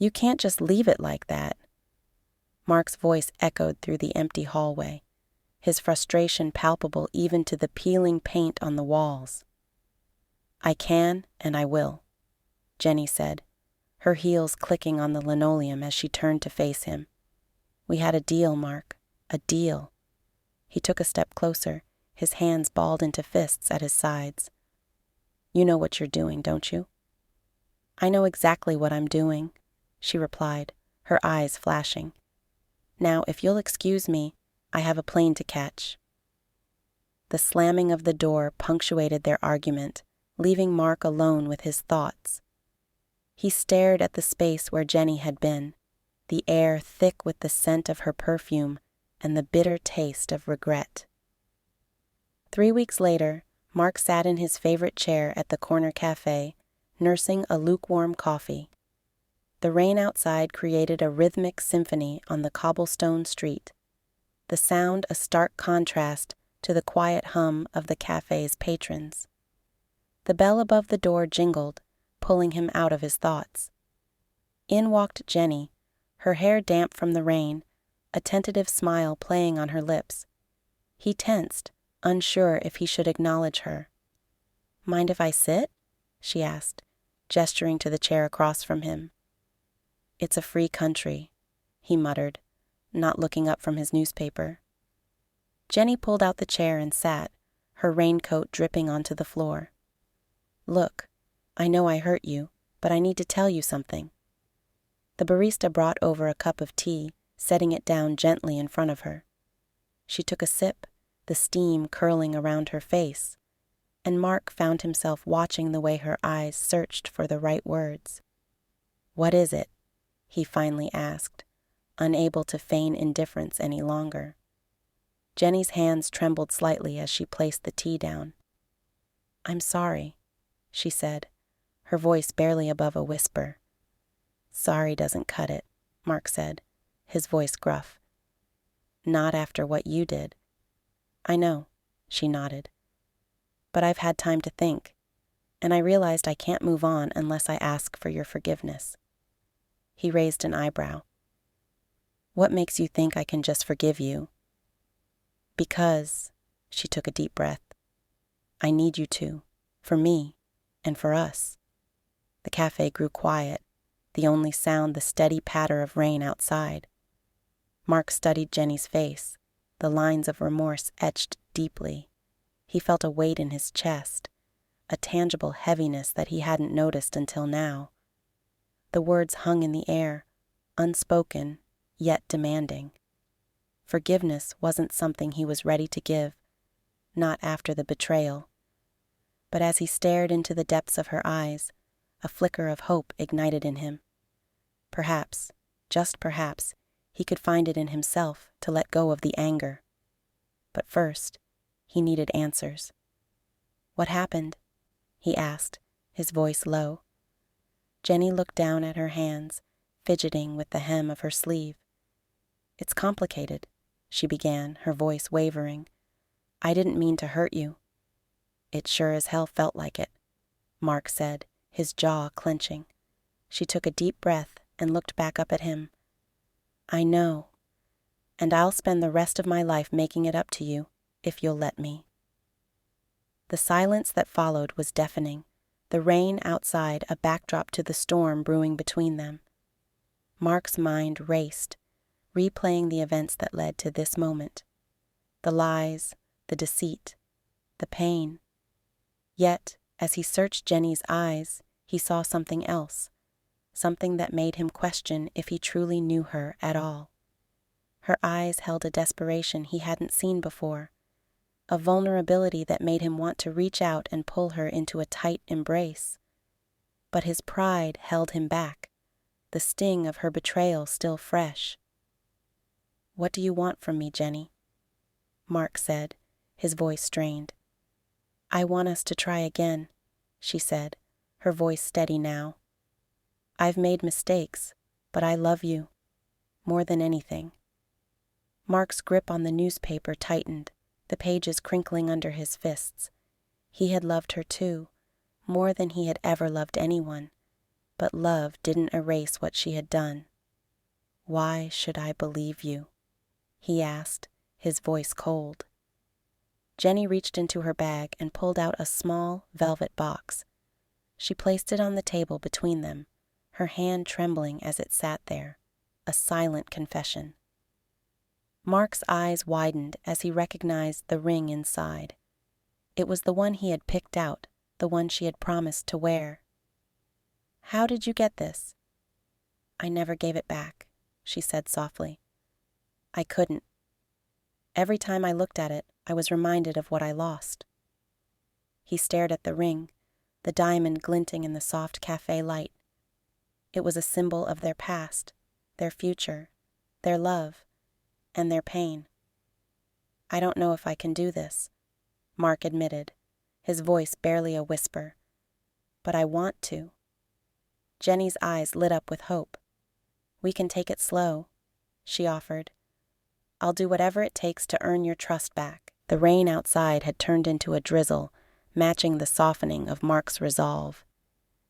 You can't just leave it like that. Mark's voice echoed through the empty hallway, his frustration palpable even to the peeling paint on the walls. I can and I will, Jenny said, her heels clicking on the linoleum as she turned to face him. We had a deal, Mark, a deal. He took a step closer, his hands balled into fists at his sides. You know what you're doing, don't you? I know exactly what I'm doing, she replied, her eyes flashing. Now, if you'll excuse me, I have a plane to catch. The slamming of the door punctuated their argument, leaving Mark alone with his thoughts. He stared at the space where Jenny had been, the air thick with the scent of her perfume and the bitter taste of regret. 3 weeks later, Mark sat in his favorite chair at the corner cafe, nursing a lukewarm coffee. The rain outside created a rhythmic symphony on the cobblestone street, the sound a stark contrast to the quiet hum of the cafe's patrons. The bell above the door jingled, pulling him out of his thoughts. In walked Jenny, her hair damp from the rain, a tentative smile playing on her lips. He tensed, unsure if he should acknowledge her. Mind if I sit? She asked, gesturing to the chair across from him. It's a free country, he muttered, not looking up from his newspaper. Jenny pulled out the chair and sat, her raincoat dripping onto the floor. Look, I know I hurt you, but I need to tell you something. The barista brought over a cup of tea, setting it down gently in front of her. She took a sip, the steam curling around her face, and Mark found himself watching the way her eyes searched for the right words. What is it? He finally asked, unable to feign indifference any longer. Jenny's hands trembled slightly as she placed the tea down. I'm sorry, she said, her voice barely above a whisper. Sorry doesn't cut it, Mark said, his voice gruff. Not after what you did. I know, she nodded. But I've had time to think, and I realized I can't move on unless I ask for your forgiveness. He raised an eyebrow. What makes you think I can just forgive you? Because, she took a deep breath, I need you to, for me, and for us. The cafe grew quiet, the only sound the steady patter of rain outside. Mark studied Jenny's face, the lines of remorse etched deeply. He felt a weight in his chest, a tangible heaviness that he hadn't noticed until now. The words hung in the air, unspoken, yet demanding. Forgiveness wasn't something he was ready to give, not after the betrayal. But as he stared into the depths of her eyes, a flicker of hope ignited in him. Perhaps, just perhaps, he could find it in himself to let go of the anger. But first, he needed answers. What happened? He asked, his voice low. Jenny looked down at her hands, fidgeting with the hem of her sleeve. It's complicated, she began, her voice wavering. I didn't mean to hurt you. It sure as hell felt like it, Mark said, his jaw clenching. She took a deep breath and looked back up at him. I know, and I'll spend the rest of my life making it up to you, if you'll let me. The silence that followed was deafening, the rain outside a backdrop to the storm brewing between them. Mark's mind raced, replaying the events that led to this moment. The lies, the deceit, the pain. Yet, as he searched Jenny's eyes, he saw something else, something that made him question if he truly knew her at all. Her eyes held a desperation he hadn't seen before, a vulnerability that made him want to reach out and pull her into a tight embrace. But his pride held him back, the sting of her betrayal still fresh. What do you want from me, Jenny? Mark said, his voice strained. I want us to try again, she said, her voice steady now. I've made mistakes, but I love you, more than anything. Mark's grip on the newspaper tightened, the pages crinkling under his fists. He had loved her too, more than he had ever loved anyone, but love didn't erase what she had done. "Why should I believe you?" he asked, his voice cold. Jenny reached into her bag and pulled out a small velvet box. She placed it on the table between them, her hand trembling as it sat there, a silent confession. Mark's eyes widened as he recognized the ring inside. It was the one he had picked out, the one she had promised to wear. "How did you get this?" "I never gave it back," she said softly. "I couldn't. Every time I looked at it, I was reminded of what I lost." He stared at the ring, the diamond glinting in the soft cafe light. It was a symbol of their past, their future, their love, and their pain. "I don't know if I can do this," Mark admitted, his voice barely a whisper. "But I want to." Jenny's eyes lit up with hope. "We can take it slow," she offered. "I'll do whatever it takes to earn your trust back." The rain outside had turned into a drizzle, matching the softening of Mark's resolve.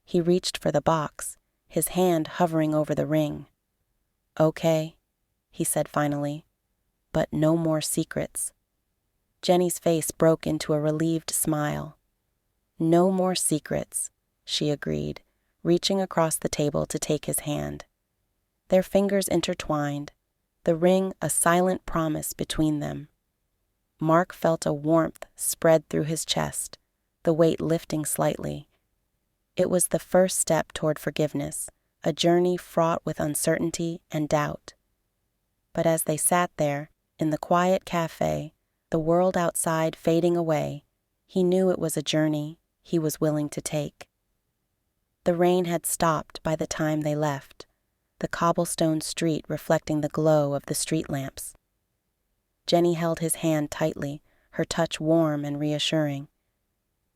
He reached for the box, his hand hovering over the ring. "Okay," he said finally, "but no more secrets." Jenny's face broke into a relieved smile. "No more secrets," she agreed, reaching across the table to take his hand. Their fingers intertwined, the ring a silent promise between them. Mark felt a warmth spread through his chest, the weight lifting slightly. It was the first step toward forgiveness, a journey fraught with uncertainty and doubt. But as they sat there, in the quiet cafe, the world outside fading away, he knew it was a journey he was willing to take. The rain had stopped by the time they left, the cobblestone street reflecting the glow of the street lamps. Jenny held his hand tightly, her touch warm and reassuring.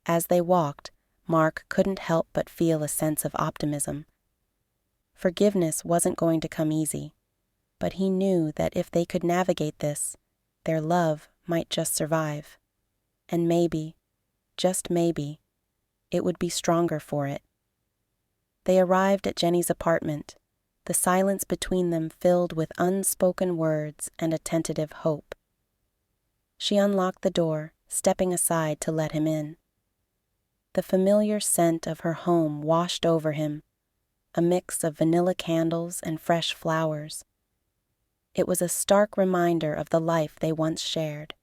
As they walked, Mark couldn't help but feel a sense of optimism. Forgiveness wasn't going to come easy, but he knew that if they could navigate this, their love might just survive. And maybe, just maybe, it would be stronger for it. They arrived at Jenny's apartment, the silence between them filled with unspoken words and a tentative hope. She unlocked the door, stepping aside to let him in. The familiar scent of her home washed over him, a mix of vanilla candles and fresh flowers. It was a stark reminder of the life they once shared.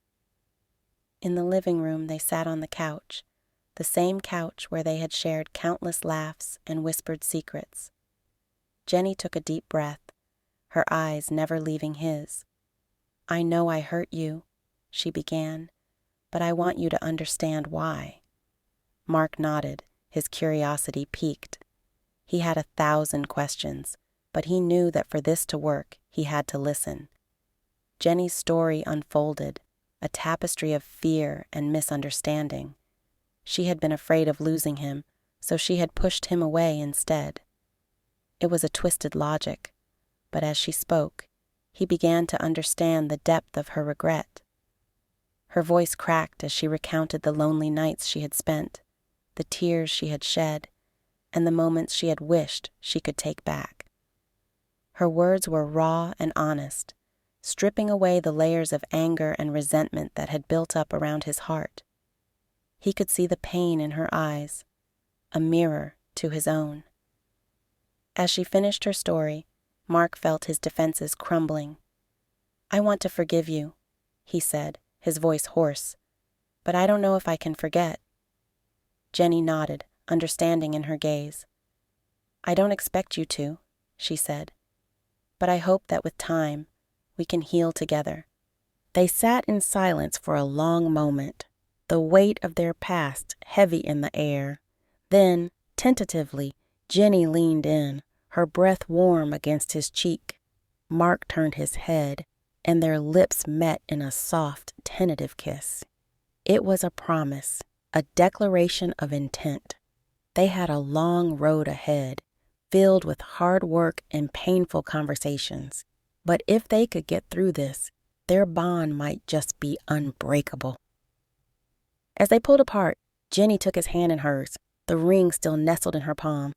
In the living room they sat on the couch, the same couch where they had shared countless laughs and whispered secrets. Jenny took a deep breath, her eyes never leaving his. "I know I hurt you," she began, "but I want you to understand why." Mark nodded, his curiosity piqued. He had 1,000 questions, but he knew that for this to work, he had to listen. Jenny's story unfolded, a tapestry of fear and misunderstanding. She had been afraid of losing him, so she had pushed him away instead. It was a twisted logic, but as she spoke, he began to understand the depth of her regret. Her voice cracked as she recounted the lonely nights she had spent, the tears she had shed, and the moments she had wished she could take back. Her words were raw and honest, stripping away the layers of anger and resentment that had built up around his heart. He could see the pain in her eyes, a mirror to his own. As she finished her story, Mark felt his defenses crumbling. "I want to forgive you," he said, his voice hoarse, "but I don't know if I can forget." Jenny nodded, understanding in her gaze. "I don't expect you to," she said, "but I hope that with time, we can heal together." They sat in silence for a long moment, the weight of their past heavy in the air. Then, tentatively, Jenny leaned in, her breath warm against his cheek. Mark turned his head, and their lips met in a soft, tentative kiss. It was a promise, a declaration of intent. They had a long road ahead, filled with hard work and painful conversations. But if they could get through this, their bond might just be unbreakable. As they pulled apart, Jenny took his hand in hers, the ring still nestled in her palm.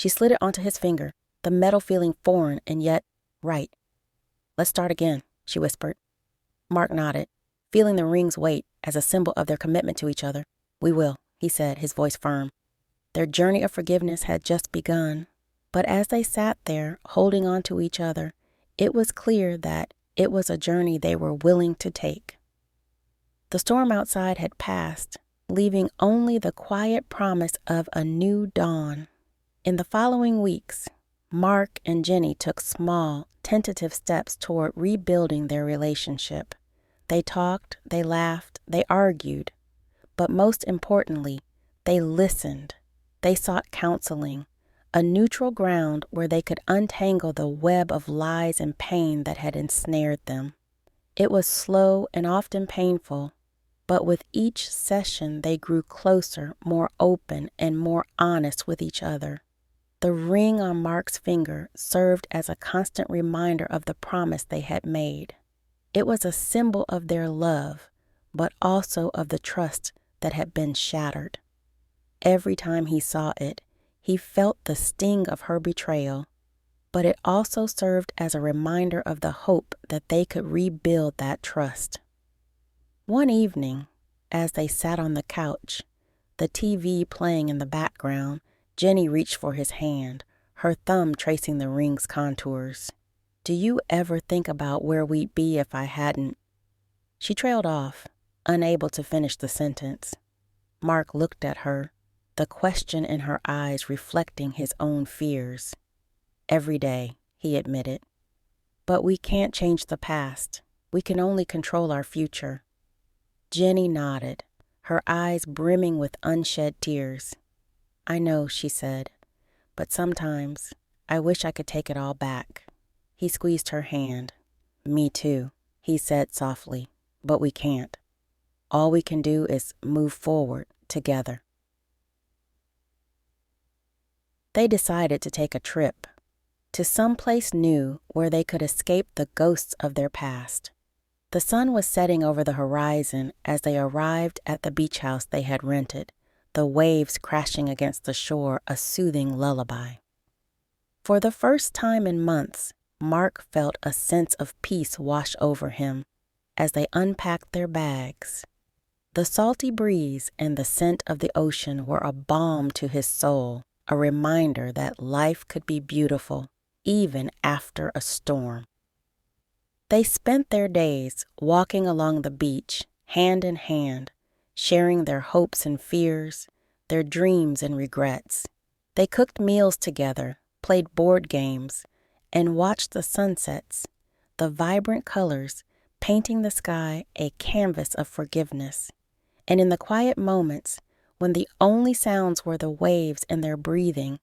She slid it onto his finger, the metal feeling foreign and yet right. "Let's start again," she whispered. Mark nodded, feeling the ring's weight as a symbol of their commitment to each other. "We will," he said, his voice firm. Their journey of forgiveness had just begun, but as they sat there, holding on to each other, it was clear that it was a journey they were willing to take. The storm outside had passed, leaving only the quiet promise of a new dawn. In the following weeks, Mark and Jenny took small, tentative steps toward rebuilding their relationship. They talked, they laughed, they argued, but most importantly, they listened. They sought counseling, a neutral ground where they could untangle the web of lies and pain that had ensnared them. It was slow and often painful, but with each session they grew closer, more open, and more honest with each other. The ring on Mark's finger served as a constant reminder of the promise they had made. It was a symbol of their love, but also of the trust that had been shattered. Every time he saw it, he felt the sting of her betrayal, but it also served as a reminder of the hope that they could rebuild that trust. One evening, as they sat on the couch, the TV playing in the background, Jenny reached for his hand, her thumb tracing the ring's contours. "Do you ever think about where we'd be if I hadn't?" She trailed off, unable to finish the sentence. Mark looked at her, the question in her eyes reflecting his own fears. "Every day," he admitted. "But we can't change the past. We can only control our future." Jenny nodded, her eyes brimming with unshed tears. "I know," she said, "but sometimes I wish I could take it all back." He squeezed her hand. "Me too," he said softly, "but we can't. All we can do is move forward together." They decided to take a trip to someplace new where they could escape the ghosts of their past. The sun was setting over the horizon as they arrived at the beach house they had rented, the waves crashing against the shore a soothing lullaby. For the first time in months, Mark felt a sense of peace wash over him as they unpacked their bags. The salty breeze and the scent of the ocean were a balm to his soul, a reminder that life could be beautiful even after a storm. They spent their days walking along the beach, hand in hand, sharing their hopes and fears, their dreams and regrets. They cooked meals together, played board games, and watched the sunsets, the vibrant colors painting the sky a canvas of forgiveness. And in the quiet moments, when the only sounds were the waves and their breathing,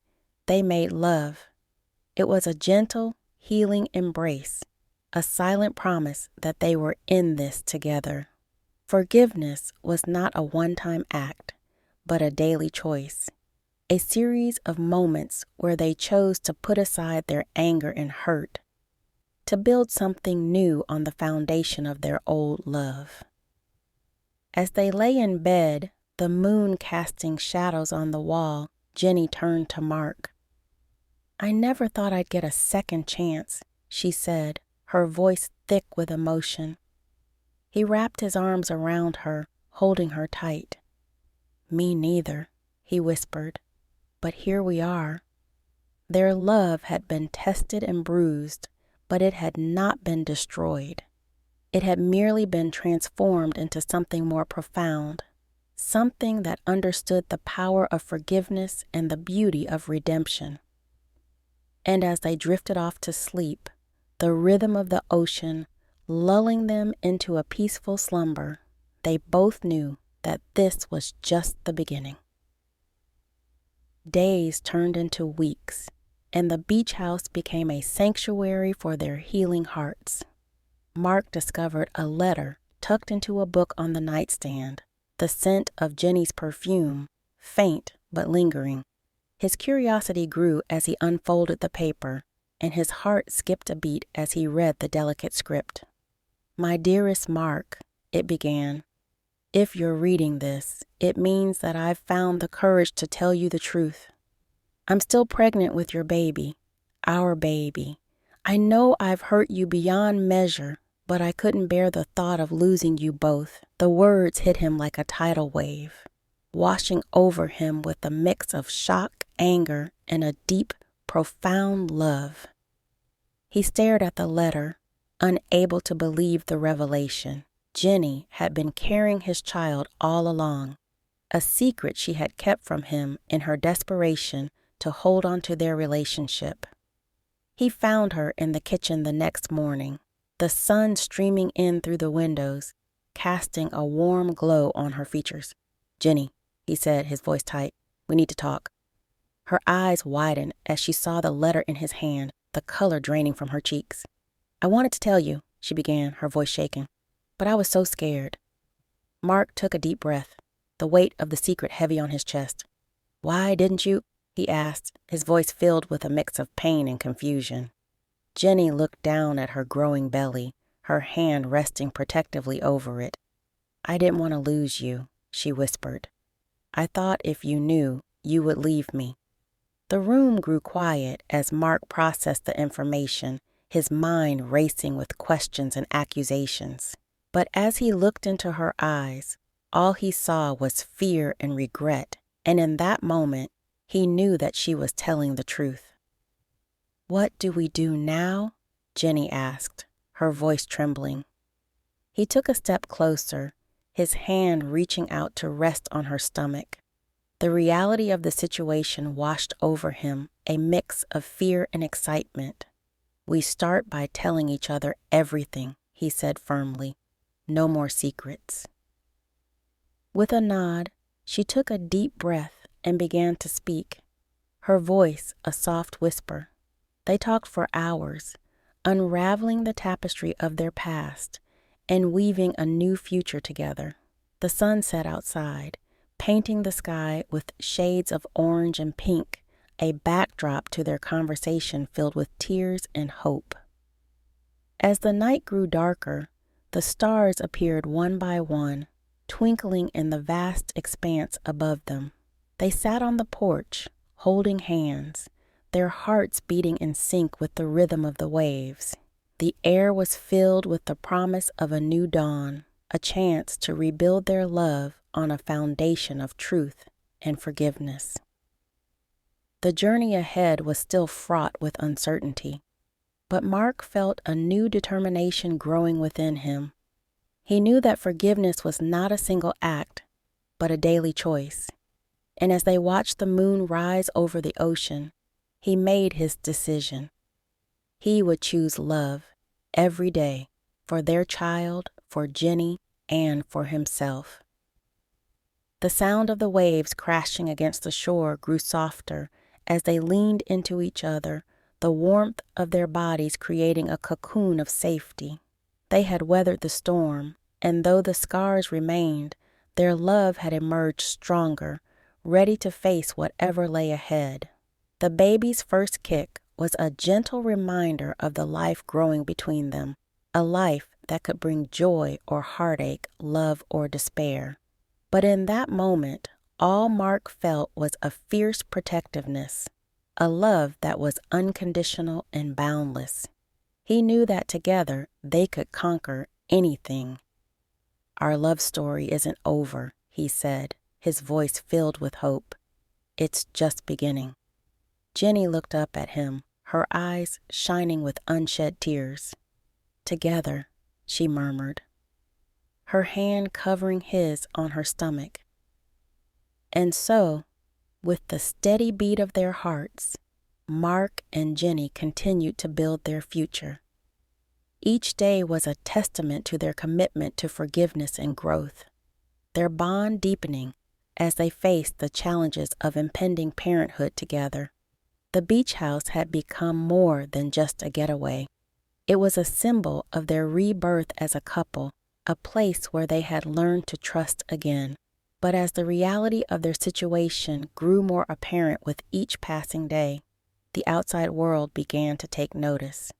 they made love. It was a gentle, healing embrace, a silent promise that they were in this together. Forgiveness was not a one-time act, but a daily choice, a series of moments where they chose to put aside their anger and hurt, to build something new on the foundation of their old love. As they lay in bed, the moon casting shadows on the wall, Jenny turned to Mark. "I never thought I'd get a second chance," she said, her voice thick with emotion. He wrapped his arms around her, holding her tight. "Me neither," he whispered, "but here we are." Their love had been tested and bruised, but it had not been destroyed. It had merely been transformed into something more profound, something that understood the power of forgiveness and the beauty of redemption. And as they drifted off to sleep, the rhythm of the ocean lulling them into a peaceful slumber, they both knew that this was just the beginning. Days turned into weeks, and the beach house became a sanctuary for their healing hearts. Mark discovered a letter tucked into a book on the nightstand, the scent of Jenny's perfume, faint but lingering. His curiosity grew as he unfolded the paper, and his heart skipped a beat as he read the delicate script. "My dearest Mark," it began, "if you're reading this, it means that I've found the courage to tell you the truth. I'm still pregnant with your baby, our baby. I know I've hurt you beyond measure, but I couldn't bear the thought of losing you both. The words hit him like a tidal wave, washing over him with a mix of shock, anger, and a deep, profound love. He stared at the letter, unable to believe the revelation. Jenny had been carrying his child all along, a secret she had kept from him in her desperation to hold on to their relationship. He found her in the kitchen the next morning, the sun streaming in through the windows, casting a warm glow on her features. "Jenny," he said, his voice tight, "we need to talk." Her eyes widened as she saw the letter in his hand, the color draining from her cheeks. "I wanted to tell you," she began, her voice shaking, "but I was so scared." Mark took a deep breath, the weight of the secret heavy on his chest. "Why didn't you?" he asked, his voice filled with a mix of pain and confusion. Jenny looked down at her growing belly, her hand resting protectively over it. "I didn't want to lose you," she whispered. "I thought if you knew, you would leave me." The room grew quiet as Mark processed the information, his mind racing with questions and accusations. But as he looked into her eyes, all he saw was fear and regret, and in that moment, he knew that she was telling the truth. "What do we do now?" Jenny asked, her voice trembling. He took a step closer, his hand reaching out to rest on her stomach. The reality of the situation washed over him, a mix of fear and excitement. "We start by telling each other everything," he said firmly. "No more secrets." With a nod, she took a deep breath and began to speak, her voice a soft whisper. They talked for hours, unraveling the tapestry of their past and weaving a new future together. The sun set outside, painting the sky with shades of orange and pink, a backdrop to their conversation filled with tears and hope. As the night grew darker, the stars appeared one by one, twinkling in the vast expanse above them. They sat on the porch, holding hands, their hearts beating in sync with the rhythm of the waves. The air was filled with the promise of a new dawn, a chance to rebuild their love on a foundation of truth and forgiveness. The journey ahead was still fraught with uncertainty, but Mark felt a new determination growing within him. He knew that forgiveness was not a single act, but a daily choice. And as they watched the moon rise over the ocean, he made his decision. He would choose love every day for their child, for Jenny, and for himself. The sound of the waves crashing against the shore grew softer as they leaned into each other, the warmth of their bodies creating a cocoon of safety. They had weathered the storm, and though the scars remained, their love had emerged stronger, ready to face whatever lay ahead. The baby's first kick was a gentle reminder of the life growing between them, a life that could bring joy or heartache, love or despair. But in that moment, all Mark felt was a fierce protectiveness, a love that was unconditional and boundless. He knew that together they could conquer anything. "Our love story isn't over," he said, his voice filled with hope. "It's just beginning." Jenny looked up at him, her eyes shining with unshed tears. "Together," she murmured, her hand covering his on her stomach. And so, with the steady beat of their hearts, Mark and Jenny continued to build their future. Each day was a testament to their commitment to forgiveness and growth, their bond deepening as they faced the challenges of impending parenthood together. The beach house had become more than just a getaway. It was a symbol of their rebirth as a couple, a place where they had learned to trust again. But as the reality of their situation grew more apparent with each passing day, the outside world began to take notice.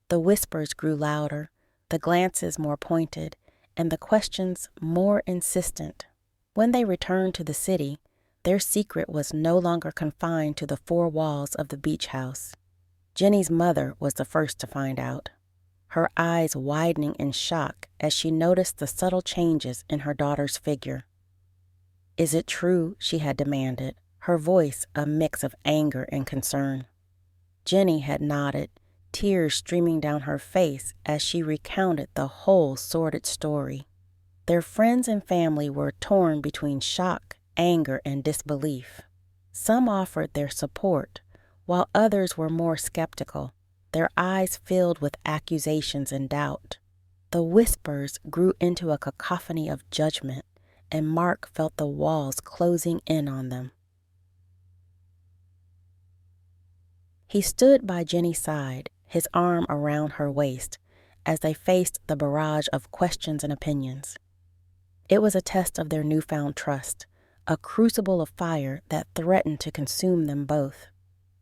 The whispers grew louder, the glances more pointed, and the questions more insistent. When they returned to the city, Their secret was no longer confined to the four walls of the beach house. Jenny's mother was the first to find out, her eyes widening in shock as she noticed the subtle changes in her daughter's figure. "Is it true?" she had demanded, her voice a mix of anger and concern. Jenny had nodded, tears streaming down her face as she recounted the whole sordid story. Their friends and family were torn between shock, anger, and disbelief. Some offered their support, while others were more skeptical, their eyes filled with accusations and doubt. The whispers grew into a cacophony of judgment, and Mark felt the walls closing in on them. He stood by Jenny's side, his arm around her waist, as they faced the barrage of questions and opinions. It was a test of their newfound trust, a crucible of fire that threatened to consume them both.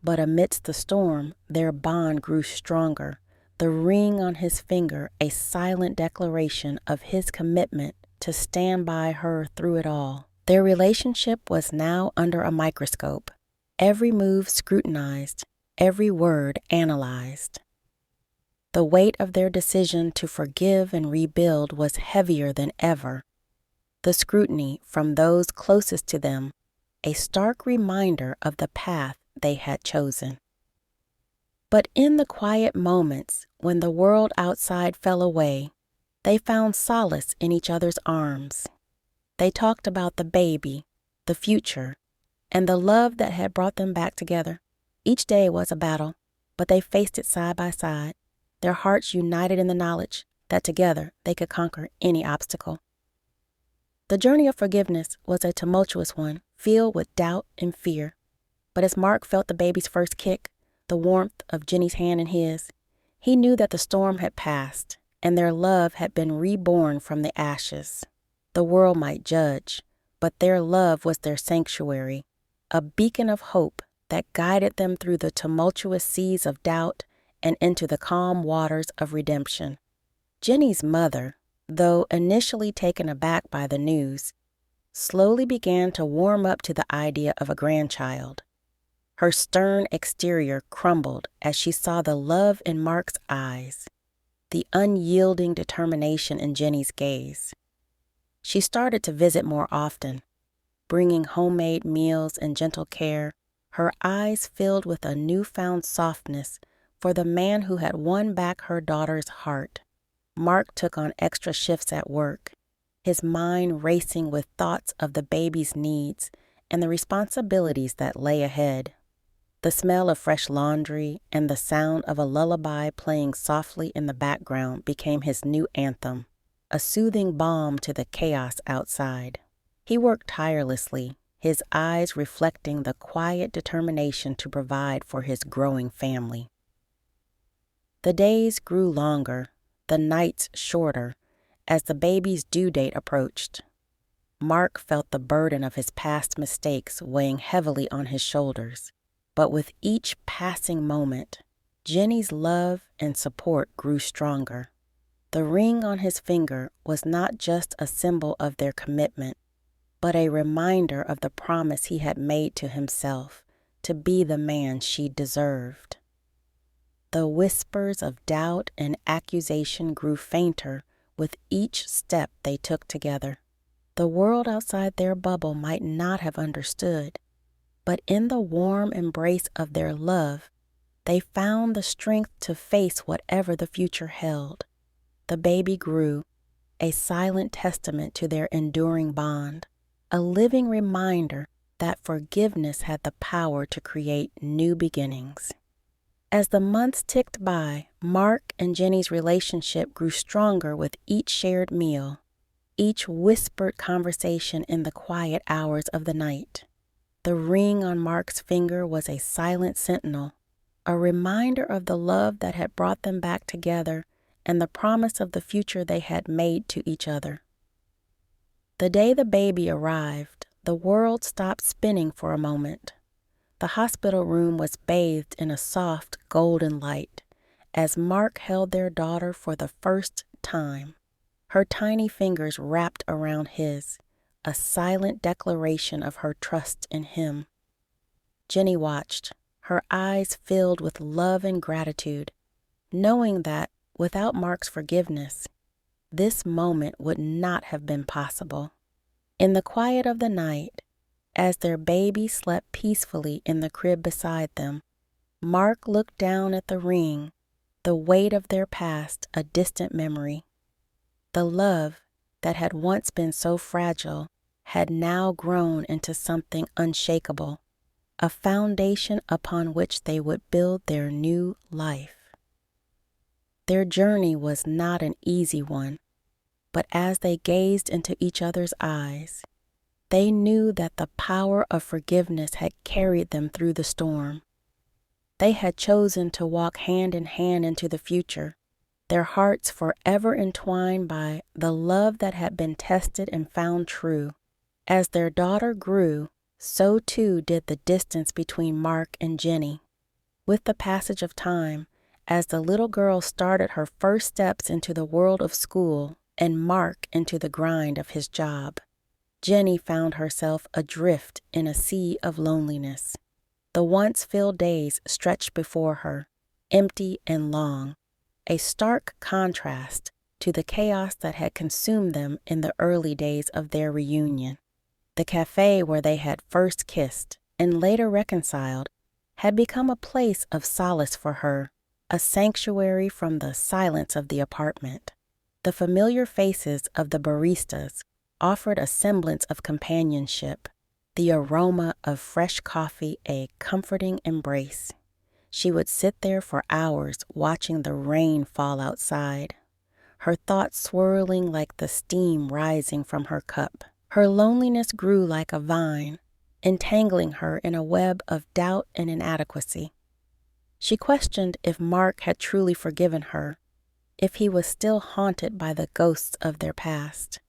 But amidst the storm, their bond grew stronger, the ring on his finger a silent declaration of his commitment to stand by her through it all. Their relationship was now under a microscope, every move scrutinized, every word analyzed. The weight of their decision to forgive and rebuild was heavier than ever. The scrutiny from those closest to them, a stark reminder of the path they had chosen. But in the quiet moments when the world outside fell away, they found solace in each other's arms. They talked about the baby, the future, and the love that had brought them back together. Each day was a battle, but they faced it side by side, their hearts united in the knowledge that together they could conquer any obstacle. The journey of forgiveness was a tumultuous one, filled with doubt and fear. But as Mark felt the baby's first kick, the warmth of Jenny's hand in his, he knew that the storm had passed and their love had been reborn from the ashes. The world might judge, but their love was their sanctuary, a beacon of hope that guided them through the tumultuous seas of doubt and into the calm waters of redemption. Jenny's mother, though initially taken aback by the news, slowly began to warm up to the idea of a grandchild. Her stern exterior crumbled as she saw the love in Mark's eyes, the unyielding determination in Jenny's gaze. She started to visit more often, bringing homemade meals and gentle care, her eyes filled with a newfound softness for the man who had won back her daughter's heart. Mark took on extra shifts at work, his mind racing with thoughts of the baby's needs and the responsibilities that lay ahead. The smell of fresh laundry and the sound of a lullaby playing softly in the background became his new anthem, a soothing balm to the chaos outside. He worked tirelessly, his eyes reflecting the quiet determination to provide for his growing family. The days grew longer, the nights shorter, as the baby's due date approached. Mark felt the burden of his past mistakes weighing heavily on his shoulders. But with each passing moment, Jenny's love and support grew stronger. The ring on his finger was not just a symbol of their commitment, but a reminder of the promise he had made to himself to be the man she deserved. The whispers of doubt and accusation grew fainter with each step they took together. The world outside their bubble might not have understood, but in the warm embrace of their love, they found the strength to face whatever the future held. The baby grew, a silent testament to their enduring bond, a living reminder that forgiveness had the power to create new beginnings. As the months ticked by, Mark and Jenny's relationship grew stronger with each shared meal, each whispered conversation in the quiet hours of the night. The ring on Mark's finger was a silent sentinel, a reminder of the love that had brought them back together and the promise of the future they had made to each other. The day the baby arrived, the world stopped spinning for a moment. The hospital room was bathed in a soft, golden light as Mark held their daughter for the first time, her tiny fingers wrapped around his, a silent declaration of her trust in him. Jenny watched, her eyes filled with love and gratitude, knowing that without Mark's forgiveness, this moment would not have been possible. In the quiet of the night, as their baby slept peacefully in the crib beside them, Mark looked down at the ring, the weight of their past a distant memory. The love that had once been so fragile had now grown into something unshakable, a foundation upon which they would build their new life. Their journey was not an easy one, but as they gazed into each other's eyes, they knew that the power of forgiveness had carried them through the storm. They had chosen to walk hand in hand into the future, their hearts forever entwined by the love that had been tested and found true. As their daughter grew, so too did the distance between Mark and Jenny. With the passage of time, as the little girl started her first steps into the world of school and Mark into the grind of his job, Jenny found herself adrift in a sea of loneliness. The once-filled days stretched before her, empty and long, a stark contrast to the chaos that had consumed them in the early days of their reunion. The cafe where they had first kissed and later reconciled had become a place of solace for her, a sanctuary from the silence of the apartment. The familiar faces of the baristas offered a semblance of companionship, the aroma of fresh coffee a comforting embrace. She would sit there for hours watching the rain fall outside, her thoughts swirling like the steam rising from her cup. Her loneliness grew like a vine, entangling her in a web of doubt and inadequacy. She questioned if Mark had truly forgiven her, if he was still haunted by the ghosts of their past.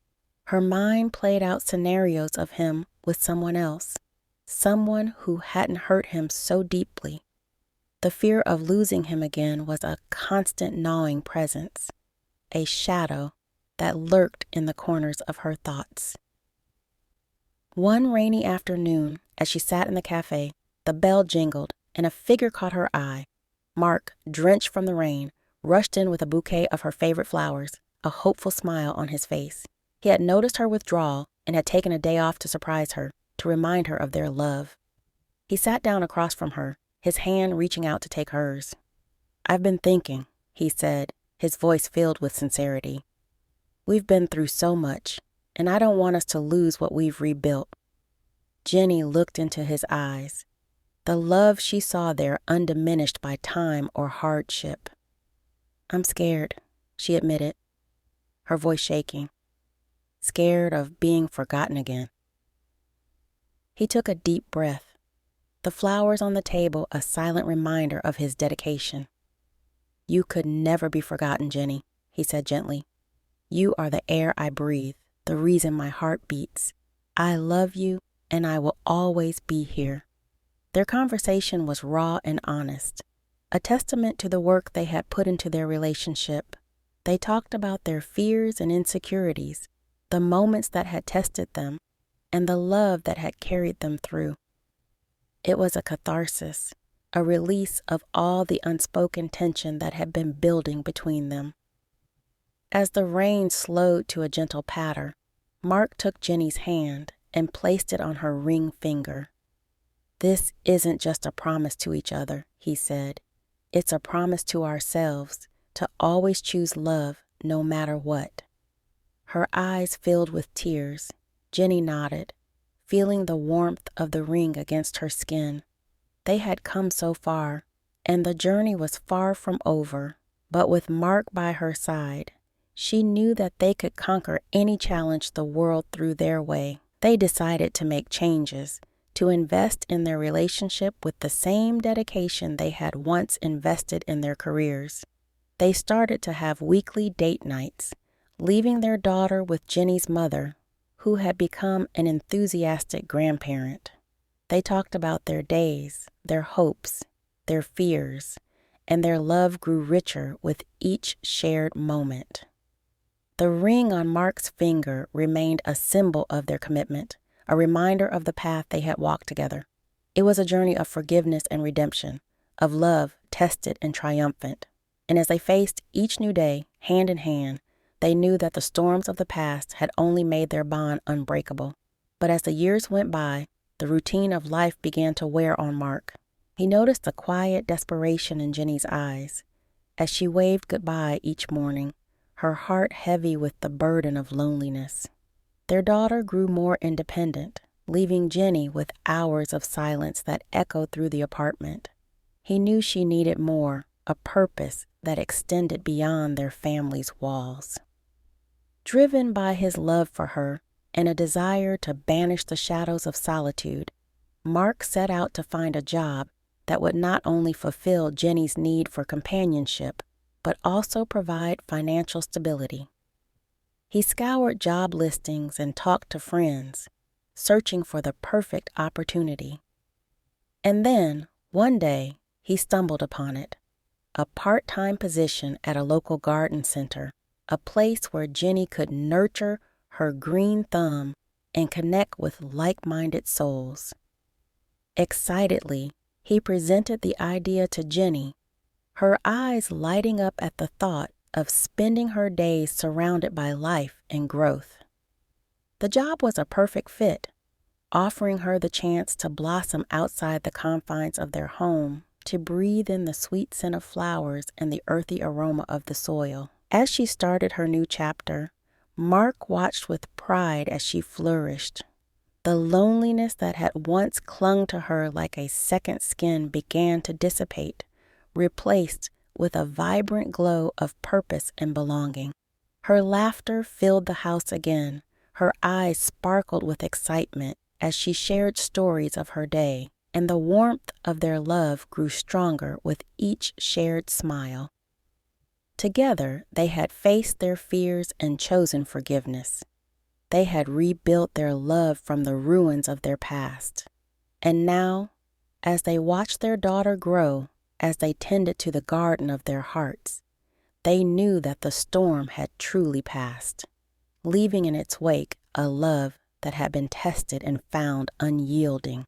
Her mind played out scenarios of him with someone else, someone who hadn't hurt him so deeply. The fear of losing him again was a constant gnawing presence, a shadow that lurked in the corners of her thoughts. One rainy afternoon, as she sat in the cafe, the bell jingled and a figure caught her eye. Mark, drenched from the rain, rushed in with a bouquet of her favorite flowers, a hopeful smile on his face. He had noticed her withdrawal and had taken a day off to surprise her, to remind her of their love. He sat down across from her, his hand reaching out to take hers. "I've been thinking," he said, his voice filled with sincerity. "We've been through so much, and I don't want us to lose what we've rebuilt." Jenny looked into his eyes, the love she saw there undiminished by time or hardship. "I'm scared," she admitted, her voice shaking. "Scared of being forgotten again." He took a deep breath, the flowers on the table a silent reminder of his dedication. "You could never be forgotten, Jenny," he said gently. "You are the air I breathe, the reason my heart beats. I love you, and I will always be here." Their conversation was raw and honest, a testament to the work they had put into their relationship. They talked about their fears and insecurities, the moments that had tested them, and the love that had carried them through. It was a catharsis, a release of all the unspoken tension that had been building between them. As the rain slowed to a gentle patter, Mark took Jenny's hand and placed it on her ring finger. "This isn't just a promise to each other," he said. "It's a promise to ourselves to always choose love no matter what." Her eyes filled with tears. Jenny nodded, feeling the warmth of the ring against her skin. They had come so far, and the journey was far from over, but with Mark by her side, she knew that they could conquer any challenge the world threw their way. They decided to make changes, to invest in their relationship with the same dedication they had once invested in their careers. They started to have weekly date nights, leaving their daughter with Jenny's mother, who had become an enthusiastic grandparent. They talked about their days, their hopes, their fears, and their love grew richer with each shared moment. The ring on Mark's finger remained a symbol of their commitment, a reminder of the path they had walked together. It was a journey of forgiveness and redemption, of love tested and triumphant. And as they faced each new day, hand in hand, they knew that the storms of the past had only made their bond unbreakable. But as the years went by, the routine of life began to wear on Mark. He noticed a quiet desperation in Jenny's eyes as she waved goodbye each morning, her heart heavy with the burden of loneliness. Their daughter grew more independent, leaving Jenny with hours of silence that echoed through the apartment. He knew she needed more, a purpose that extended beyond their family's walls. Driven by his love for her and a desire to banish the shadows of solitude, Mark set out to find a job that would not only fulfill Jenny's need for companionship, but also provide financial stability. He scoured job listings and talked to friends, searching for the perfect opportunity. And then, one day, he stumbled upon it, a part-time position at a local garden center, a place where Jenny could nurture her green thumb and connect with like-minded souls. Excitedly, he presented the idea to Jenny, her eyes lighting up at the thought of spending her days surrounded by life and growth. The job was a perfect fit, offering her the chance to blossom outside the confines of their home, to breathe in the sweet scent of flowers and the earthy aroma of the soil. As she started her new chapter, Mark watched with pride as she flourished. The loneliness that had once clung to her like a second skin began to dissipate, replaced with a vibrant glow of purpose and belonging. Her laughter filled the house again. Her eyes sparkled with excitement as she shared stories of her day, and the warmth of their love grew stronger with each shared smile. Together, they had faced their fears and chosen forgiveness. They had rebuilt their love from the ruins of their past. And now, as they watched their daughter grow, as they tended to the garden of their hearts, they knew that the storm had truly passed, leaving in its wake a love that had been tested and found unyielding.